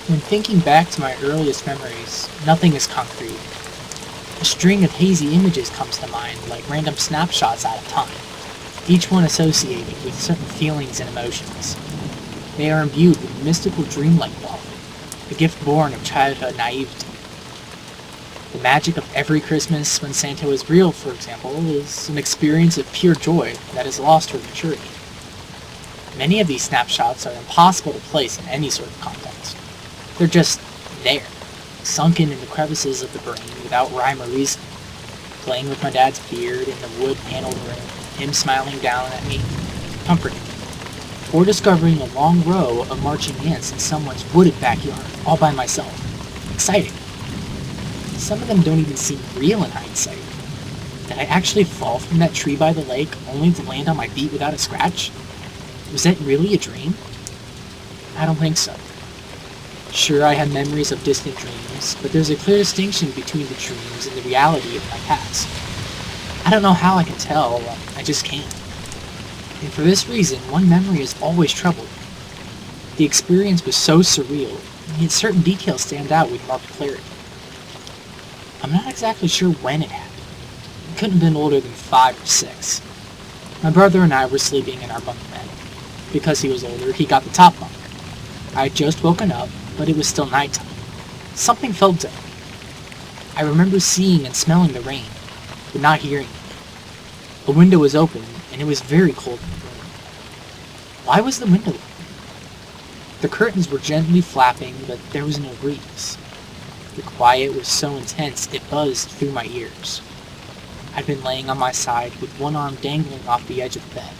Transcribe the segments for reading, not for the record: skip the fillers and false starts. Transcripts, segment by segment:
When thinking back to my earliest memories, nothing is concrete. A string of hazy images comes to mind, like random snapshots out of time, each one associated with certain feelings and emotions. They are imbued with mystical dreamlike quality, a gift born of childhood naivety. The magic of every Christmas when Santa was real, for example, is an experience of pure joy that is lost with maturity. Many of these snapshots are impossible to place in any sort of context. They're just there, sunken in the crevices of the brain without rhyme or reason. Playing with my dad's beard in the wood-paneled room, him smiling down at me, comforting. Or discovering a long row of marching ants in someone's wooded backyard, all by myself. Exciting. Some of them don't even seem real in hindsight. Did I actually fall from that tree by the lake only to land on my feet without a scratch? Was that really a dream? I don't think so. Sure, I have memories of distant dreams, but there's a clear distinction between the dreams and the reality of my past. I don't know how I can tell, I just can't. And for this reason, one memory has always troubled me. The experience was so surreal, and yet certain details stand out with marked clarity. I'm not exactly sure when it happened. It couldn't have been older than 5 or 6. My brother and I were sleeping in our bunk bed. Because he was older, he got the top bunk. I had just woken up, but it was still nighttime. Something felt different. I remember seeing and smelling the rain, but not hearing it. A window was open, and it was very cold in the room. Why was the window open? The curtains were gently flapping, but there was no breeze. The quiet was so intense it buzzed through my ears. I'd been laying on my side with one arm dangling off the edge of the bed.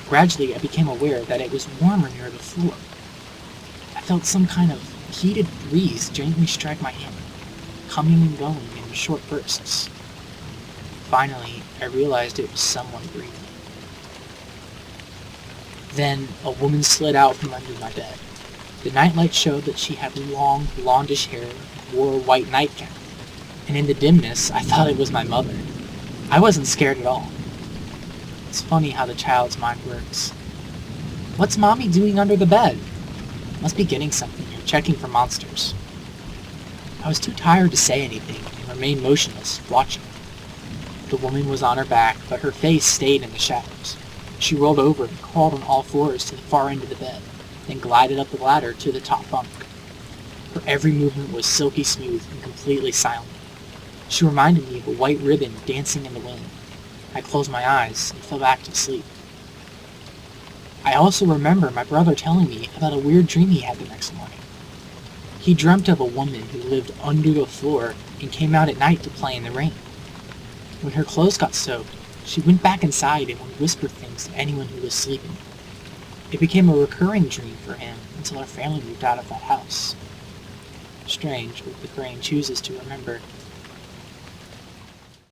Gradually, I became aware that it was warmer near the floor. I felt some kind of heated breeze gently strike my hand, coming and going in short bursts. Finally, I realized it was someone breathing. Then, a woman slid out from under my bed. The nightlight showed that she had long, blondish hair and wore a white nightgown, and in the dimness, I thought it was my mother. I wasn't scared at all. It's funny how the child's mind works. What's Mommy doing under the bed? Must be getting something or checking for monsters. I was too tired to say anything and remained motionless, watching. The woman was on her back, but her face stayed in the shadows. She rolled over and crawled on all fours to the far end of the bed, then glided up the ladder to the top bunk. Her every movement was silky smooth and completely silent. She reminded me of a white ribbon dancing in the wind. I closed my eyes and fell back to sleep. I also remember my brother telling me about a weird dream he had the next morning. He dreamt of a woman who lived under the floor and came out at night to play in the rain. When her clothes got soaked, she went back inside and would whisper things to anyone who was sleeping. It became a recurring dream for him until our family moved out of that house. Strange what the brain chooses to remember.